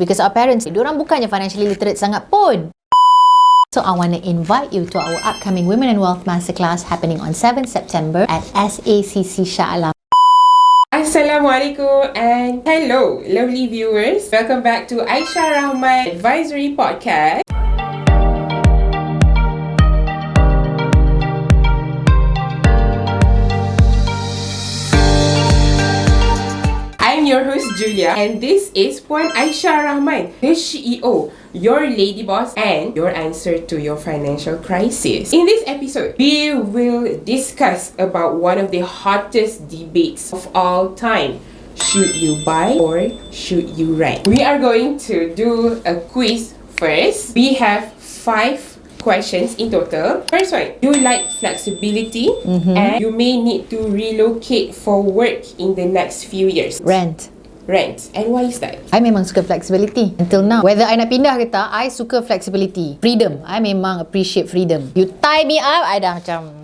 Because our parents, diorang bukannya financially literate sangat pun. So I want to invite you to our upcoming Women Wealth Masterclass happening on 7th September at SACC Shah Alam. Assalamualaikum and hello lovely viewers. Welcome back to Aisya Rahman Advisory Podcast. I'm your host Julia and this is Puan Aisya Rahman, the CEO, your lady boss and your answer to your financial crisis. In this episode, we will discuss about one of the hottest debates of all time. Should you buy or should you rent? We are going to do a quiz first. We have 5 questions in total. First one, you like flexibility and you may need to relocate for work in the next few years. Rent. And why is that? I memang suka flexibility until now. Whether I nak pindah ke tak, I suka flexibility. Freedom. I memang appreciate freedom. You tie me up, I dah macam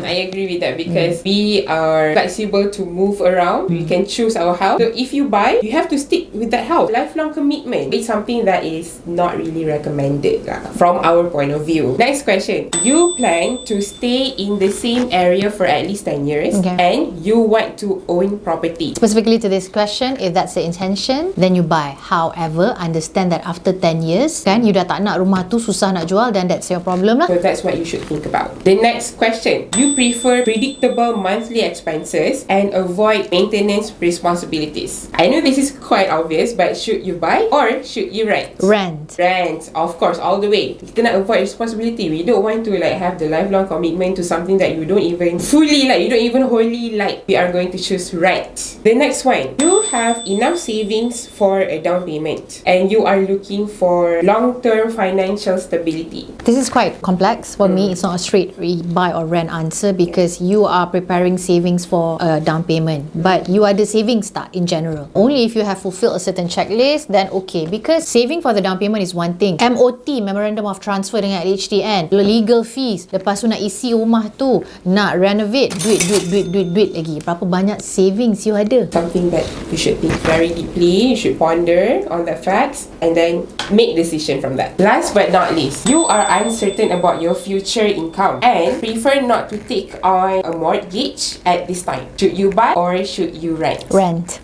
I agree with that because we are flexible to move around. We can choose our house. So if you buy, you have to stick with that house. Lifelong commitment. It's something that is not really recommended from our point of view. Next question. You plan to stay in the same area for at least 10 years and you want to own property. Specifically to this question, if that's the intention, then you buy. However, understand that after 10 years, kan, you dah tak nak rumah tu, susah nak jual, then that's your problem lah. So that's what you should think about. The next question. You prefer predictable monthly expenses and avoid maintenance responsibilities. I know this is quite obvious, but should you buy or should you rent? Rent. Rent, of course, all the way. Kita nak avoid responsibility. We don't want to have the lifelong commitment to something that you don't even fully like, you don't even wholly like. We are going to choose rent. The next one. You have enough savings for a down payment and you are looking for long-term financial stability. This is quite complex for me. It's not a straight buy or rent answer because you are preparing savings for a down payment, but you ada savings tak in general? Only if you have fulfilled a certain checklist, then okay, because saving for the down payment is one thing. MOT, Memorandum of Transfer dengan HDN, legal fees, lepas tu nak isi rumah tu, nak renovate, duit lagi. Berapa banyak savings you ada? Something that you should think very deeply. You should ponder on the facts and then make decision from that. Last but not least, you are uncertain about your future income and prefer not to take on a mortgage at this time. Should you buy or should you rent? Rent.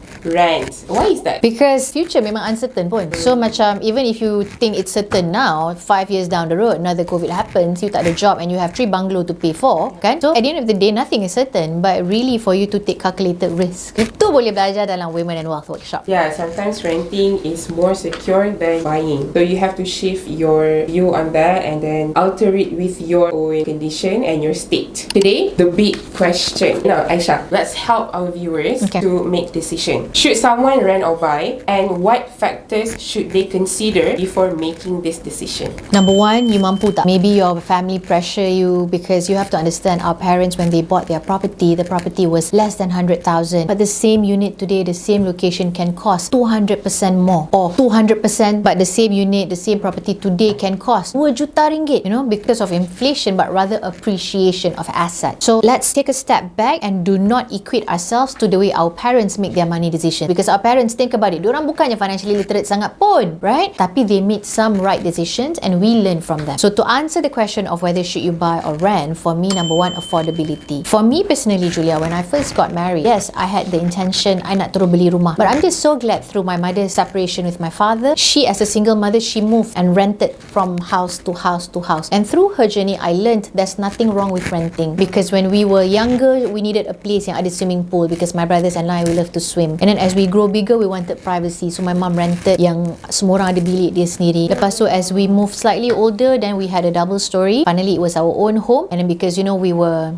Why is that? Because future memang uncertain pun. So macam even if you think it's certain now, 5 years down the road, another COVID happens, you tak ada job and you have 3 bungalow to pay for, kan? So at the end of the day, nothing is certain, but really for you to take calculated risk. Itu boleh belajar dalam Women Wealth Workshop. Yeah, sometimes renting is more secure than buying. So you have to shift your view on that and then alter it with your own condition and your state. Today, the big question. Now, Aisha, let's help our viewers to make decision. Should someone rent or buy, and what factors should they consider before making this decision? Number 1, you mampu tak? Maybe your family pressure you because you have to understand our parents, when they bought their property, the property was less than 100,000. But the same unit today, the same location can cost 200% more, or 200% but the same unit, the same property today can cost 2 juta ringgit, you know, because of inflation but rather appreciation of assets. So let's take a step back and do not equate ourselves to the way our parents make their money decisions. Because our parents, think about it, diorang bukannya financially literate sangat pun, right? Tapi they made some right decisions and we learn from them. So to answer the question of whether should you buy or rent, for me, number 1, affordability. For me personally, Julia, when I first got married, yes, I had the intention I nak terus beli rumah. But I'm just so glad through my mother's separation with my father, she as a single mother, she moved and rented from house to house to house. And through her journey, I learned there's nothing wrong with renting. Because when we were younger, we needed a place yang ada swimming pool because my brothers and I, we love to swim. And then as we grow bigger, we wanted privacy. So my mom rented yang semua orang ada bilik dia sendiri. Lepas tu, as we moved slightly older, then we had a double story. Finally, it was our own home. And then because, you know, we were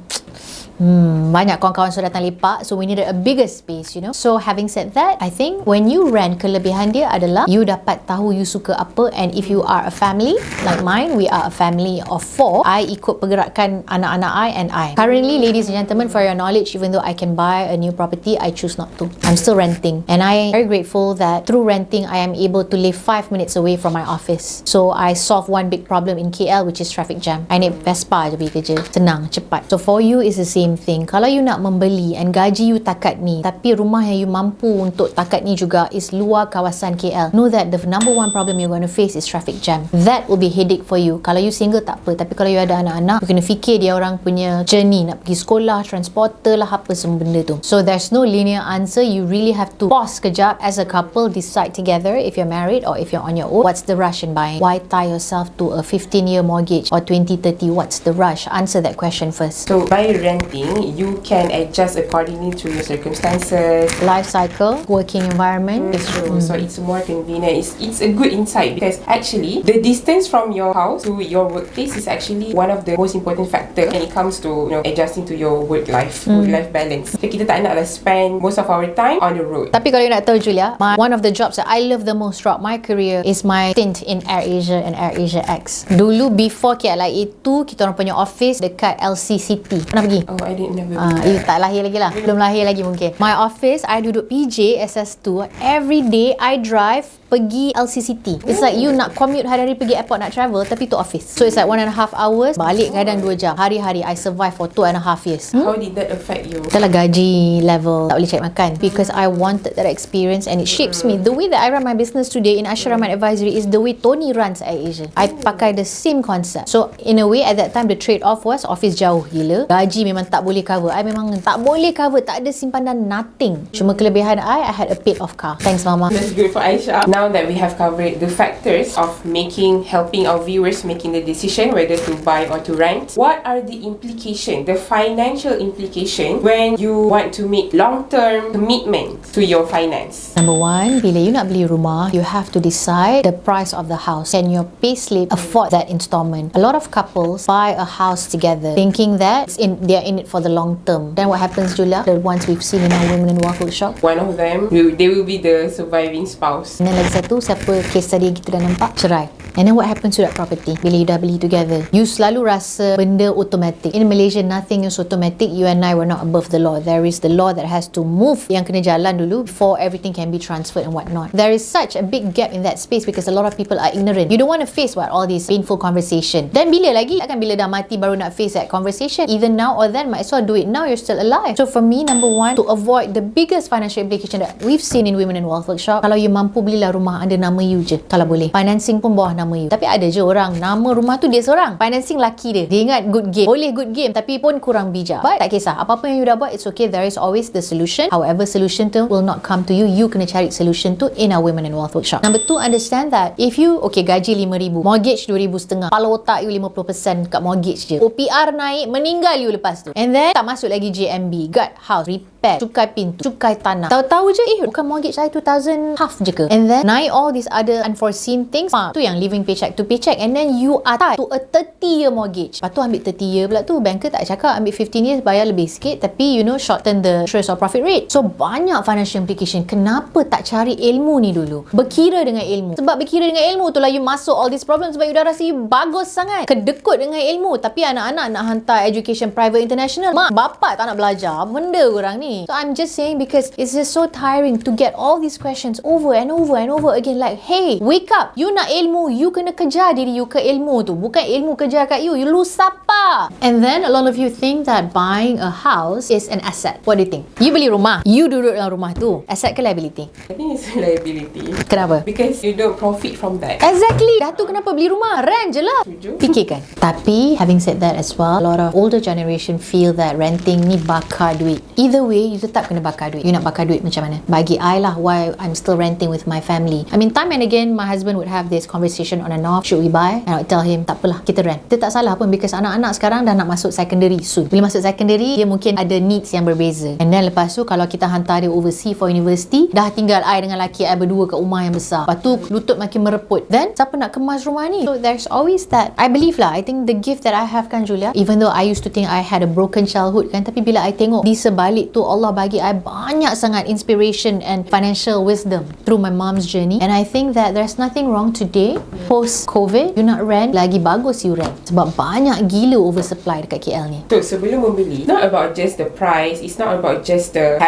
banyak kawan-kawan sudah datang lepak, so we needed a bigger space, you know. So having said that, I think when you rent, kelebihan dia adalah you dapat tahu you suka apa. And if you are a family like mine, we are a family of 4, I ikut pergerakan anak-anak I and I. Currently, ladies and gentlemen, for your knowledge, even though I can buy a new property, I choose not to. I'm still renting, and I am very grateful that through renting, I am able to live 5 minutes away from my office. So I solve one big problem in KL, which is traffic jam. I naik Vespa je pergi kerja, senang, cepat. So for you, is the same same thing. Kalau you nak membeli and gaji you takat ni, tapi rumah yang you mampu untuk takat ni juga is luar kawasan KL, know that the number one problem you're going to face is traffic jam. That will be headache for you. Kalau you single tak apa, tapi kalau you ada anak-anak, you kena fikir dia orang punya journey, nak pergi sekolah, transporter lah, apa semua benda tu. So there's no linear answer. You really have to pause kejap as a couple, decide together if you're married or if you're on your own. What's the rush in buying? Why tie yourself to a 15-year mortgage or 20-30? What's the rush? Answer that question first. So by renting, you can adjust accordingly to your circumstances, Life cycle, working environment. It's true. So it's more convenient. It's a good insight because actually the distance from your house to your workplace is actually one of the most important factor when it comes to adjusting to your work life balance. So kita tak naklah spend most of our time on the road. Tapi kalau you nak tahu Julia, one of the jobs that I love the most throughout my career is my stint in AirAsia and AirAsia X. Dulu before KLIA 2, kita orang punya office dekat LC City. Pernah pergi? Oh, I didn't never. You tak lahir lagi lah. Belum lahir lagi mungkin. My office, I duduk PJ SS2. Every day I drive pergi LCCT. It's like you nak commute hari-hari pergi airport nak travel, tapi to office. So it's like 1.5 hours, balik kadang 2 jam. Hari-hari I survive for 2.5 years. How did that affect you? Itulah gaji level, tak boleh cari makan, because I wanted that experience and it shapes me. The way that I run my business today in Aisya Rahman Advisory is the way Tony runs AirAsia. I pakai the same concept. So in a way at that time the trade-off was office jauh gila, gaji memang tak boleh cover. I memang tak boleh cover, tak ada simpanan, nothing. Cuma kelebihan I had a paid off car. Thanks mama. That's good for Aisha. Now that we have covered the factors of helping our viewers making the decision whether to buy or to rent, what are the implications, the financial implication when you want to make long-term commitment to your finance? Number one, bila you nak beli rumah, you have to decide the price of the house. Can your payslip afford that installment? A lot of couples buy a house together thinking that they're in it for the long term. Then what happens, Julia? The ones we've seen in our Women Wealth Workshop, One of them, they will be the surviving spouse. and then lagi satu, siapa case tadi yang kita dah nampak, cerai. And then what happens to that property bila you dah beli together? You selalu rasa benda automatic. In Malaysia, nothing is automatic. You and I were not above the law. There is the law that has to move, yang kena jalan dulu before everything can be transferred and whatnot. There is such a big gap in that space because a lot of people are ignorant. You don't want to face all these painful conversation. Dan bila lagi? Takkan bila dah mati baru nak face that conversation. Either now or then, might as well do it now, you're still alive. So for me, number one, to avoid the biggest financial implication that we've seen in Women in Wealth Workshop, kalau you mampu belilah rumah under nama you je, kalau boleh. Financing pun bawah nama you. Tapi ada je orang nama rumah tu dia seorang, financing laki dia. Dia ingat good game, boleh good game, tapi pun kurang bijak. But tak kisah, apa-apa yang you dah buat, it's okay. There is always the solution. However, solution tu will not come to you. You kena cari solution tu in our Women in Wealth Workshop. Number two, understand that if you gaji 5,000, mortgage 2,500, kepala otak you 50% kat mortgage je, OPR naik, meninggal you lepas tu, and then tak masuk lagi JMB, guard house, repair, cukai pintu, cukai tanah, tahu-tahu je bukan mortgage saya 2,000 half je ke, and then naik all these other unforeseen things. Tu yang living paycheck to paycheck, and then you are tied to a 30-year mortgage. Lepas tu ambil 30 year pula tu, banker tak cakap ambil 15 years bayar lebih sikit, tapi shorten the interest or profit rate. So banyak financial implication. Kenapa tak cari ilmu ni dulu? Berkira dengan ilmu. Sebab berkira dengan ilmu tu lah you masuk all these problems, sebab you dah rasa you bagus sangat, kedekut dengan ilmu, tapi anak-anak nak hantar education private international, mak bapak tak nak belajar benda korang ni. So I'm just saying, because it's just so tiring to get all these questions over and over and over again. Like, hey, wake up, you nak ilmu, you kena kejar diri you ke ilmu tu, bukan ilmu kejar kat you lose siapa. And then a lot of you think that buying a house is an asset. What do you think? You beli rumah, you duduk dalam rumah tu, asset ke liability? I think it's a liability. Kenapa? Because you don't profit from that. Exactly. Dah tu kenapa beli rumah? Rent je lah. Fikirkan. Tapi having said that as well, a lot of older generation feel that renting ni bakar duit. Either way, you tetap kena bakar duit. You nak bakar duit macam mana? Bagi I lah, why I'm still renting with my family. I mean, time and again my husband would have this conversation on and off, should we buy? And I would tell him, tak apalah, kita rent. Itu tak salah pun, because anak-anak sekarang dah nak masuk secondary soon. Bila masuk secondary, dia mungkin ada needs yang berbeza. And then lepas tu, kalau kita hantar dia overseas for university, dah tinggal I dengan laki I berdua kat rumah yang besar. Lepas tu lutut makin mereput. Then siapa nak kemas rumah ni? So there's always that. I believe lah, I think the gift that I have kan, Julia, even though I used to think I had a broken childhood kan, tapi bila I tengok di sebalik tu Allah bagi I banyak sangat inspiration and financial wisdom through my mom's journey, and I think that there's nothing wrong today post COVID. You nak rent, lagi bagus you rent, sebab banyak gila oversupply dekat KL ni. So sebelum membeli, not about just the price, it's not about just the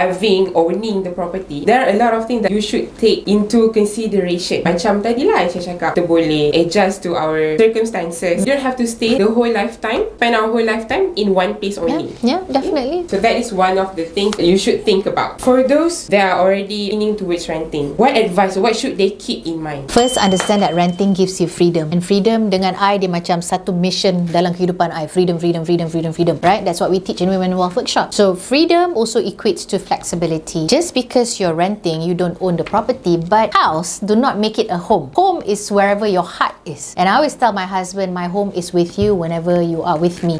owning the property. There are a lot of things that you should take into consideration. Macam tadilah Aisyah cakap, kita boleh adjust to our circumstances. You don't have to stay the whole lifetime, spend our whole lifetime in one place only. Yeah, definitely. So that is one of the things that you should think about. For those that are already leaning towards renting, what advice, what should they keep in mind? First, understand that renting gives you freedom, and freedom dengan I, dia macam satu mission dalam kehidupan I. Freedom, right? That's what we teach in Women Wealth Workshop. So freedom also equates to flexibility. Just because you're renting, you don't own the property, but house, do not make it a home. Home is wherever your heart is, and I always tell my husband, my home is with you whenever you are with me.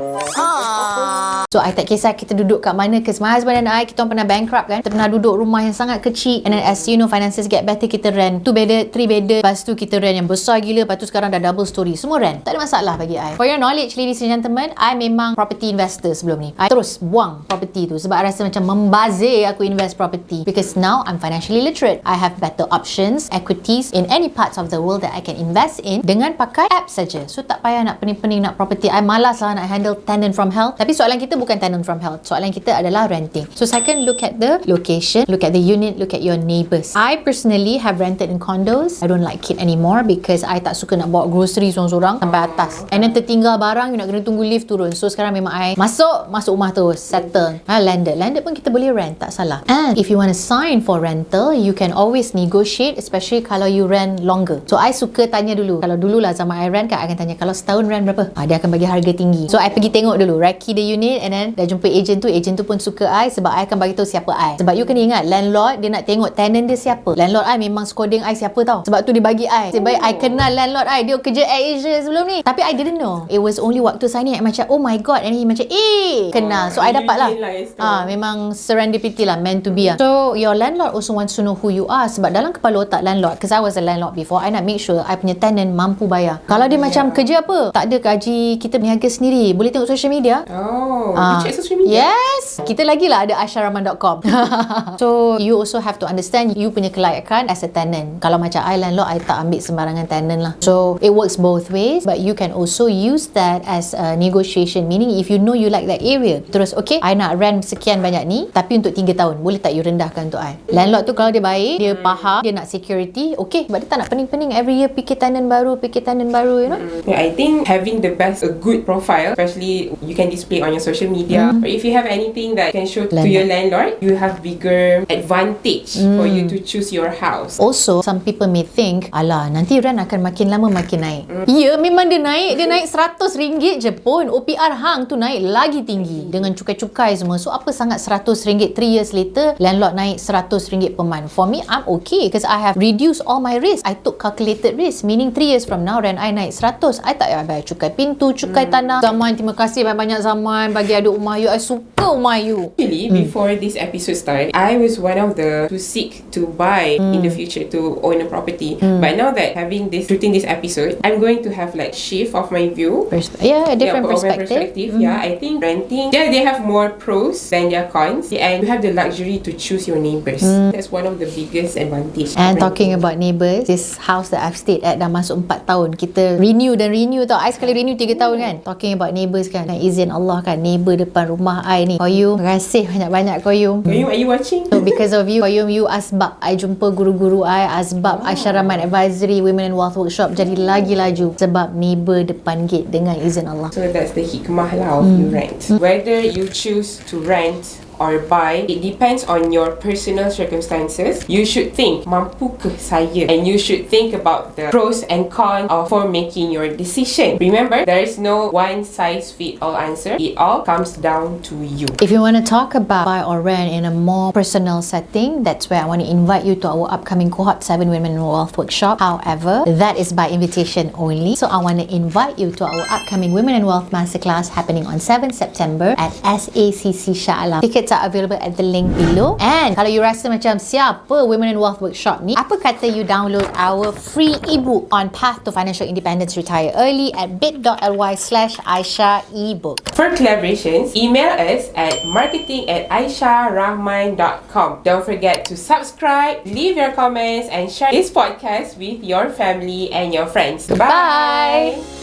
So I tak kisah kita duduk kat mana, because my husband and I, kita orang pernah bankrupt kan. Kita pernah duduk rumah yang sangat kecil, and then as you know, finances get better, kita rent 2-bedder, 3-bedder, lepas tu kita rent yang besar gila, lepas tu sekarang dah double story, semua rent. Tak ada masalah bagi I. For your knowledge, ladies and gentlemen, I memang property investor sebelum ni. I terus buang property tu sebab I rasa macam membazir aku invest property, because now I'm financially literate. I have better options, equities in any parts of the world that I can invest in dengan pakai app saja. So tak payah nak pening-pening nak property. I malas lah nak handle tenant from hell. Tapi soalan kita bukan tenant from hell. Soalan kita adalah renting. So second, look at the location, look at the unit, look at your neighbours. I personally have rented in condos. I don't like it anymore because I tak suka nak bawa grocery seorang-seorang sampai atas. And then tertinggal barang, you nak kena tunggu lift turun. So sekarang memang I masuk rumah tu, settle. Landed pun kita boleh rent, tak salah. And if you want to sign for rental, you can always negotiate, especially kalau you rent longer. So I suka tanya dulu. Kalau dululah zaman I rent kan, I akan tanya, kalau setahun rent berapa? Dia akan bagi harga tinggi. So I pergi tengok dulu, recce the unit, and then dah jumpa agent tu pun suka I, sebab I akan bagi tahu siapa I. Sebab you kena ingat, landlord dia nak tengok tenant dia siapa. Landlord I memang scolding I siapa tau. Sebab tu dia bagi I. Sebab I kenal landlord I, dia kerja Asia sebelum ni. Tapi I didn't know. It was only waktu signing I macam, oh my god, and he macam kenal. So I dapat lah. Memang serendipity lah, meant to be lah. So your landlord also wants to know who you are, sebab dalam kepala otak landlord, because I was a landlord before, I nak make sure I punya tenant mampu bayar. Kalau dia macam kerja apa, tak ada gaji, kita berniaga sendiri, boleh tengok social media. You check social media? Yes. Kita lagi lah ada aisyarahman.com. So you also have to understand you punya kelayakan as a tenant. Kalau macam I landlord, I tak ambil sembarangan tenant lah. So it works both ways, but you can also use that as a negotiation, meaning if you know you like that area, terus okay, I nak rent sekian banyak ni, tapi untuk 3 tahun, boleh tak you rendahkan untuk I? Landlord tu kalau dia baik, dia faham, dia nak security, okay, but dia tak nak pening-pening every year fikir tenant baru, you know. I think having the best, a good profile, especially you can display on your social media, or if you have anything that can show to your landlord, you have bigger advantage for you to choose your house. Also, some people may think, alah, nanti rent akan makin lama makin naik. Ya, memang dia naik RM100 je pun. OPR hang tu naik lagi tinggi dengan cukai-cukai semua. So apa sangat RM100 3 years later landlord naik RM100 per month? For me, I'm okay because I have reduced all my risk. I took calculated risk, meaning 3 years from now rent I naik 100, I tak payah bayar cukai pintu, cukai tanah. Zaman, terima kasih banyak-banyak zaman bagi ada rumah you. I suka rumah you. Actually, before this episode started, I was one of the to seek to buy in the future, to own a property. But now that shooting this episode, I'm going to have like shift of my view. A different perspective. Yeah, I think renting, they have more pros than their cons, and you have the luxury to choose your neighbours. That's one of the biggest advantage. And talking about neighbours, this house that I've stayed at dah masuk 4 tahun. Kita renew tau. I sekali renew 3 tahun kan. Talking about neighbours kan, izin Allah kan, neighbour depan rumah I ni, Koyum, terima kasih banyak-banyak Koyum. Koyum, are you watching? So because of you, Koyum, you asbab I jumpa guru-guru I, asbab Aisya Rahman Advisory, Women Wealth Workshop jadi lagi laju sebab neighbour depan gate dengan izin Allah. So that's the hikmah lah of you rent. Whether you choose to rent or buy, it depends on your personal circumstances. You should think, mampu ke saya? And you should think about the pros and cons for making your decision. Remember, there is no one size fit all answer. It all comes down to you. If you want to talk about buy or rent in a more personal setting, that's where I want to invite you to our upcoming cohort 7 Women Wealth Workshop. However, that is by invitation only. So I want to invite you to our upcoming Women Wealth Masterclass happening on 7 September at SACC Shah Alam. Tickets Certificates are available at the link below. And kalau you rasa macam siapa Women in Wealth Workshop ni, apa kata you download our free ebook on Path to Financial Independence Retire Early at bit.ly/Aisya ebook. For collaborations, email us at marketing@aisyarahman.com. Don't forget to subscribe, leave your comments, and share this podcast with your family and your friends. Bye!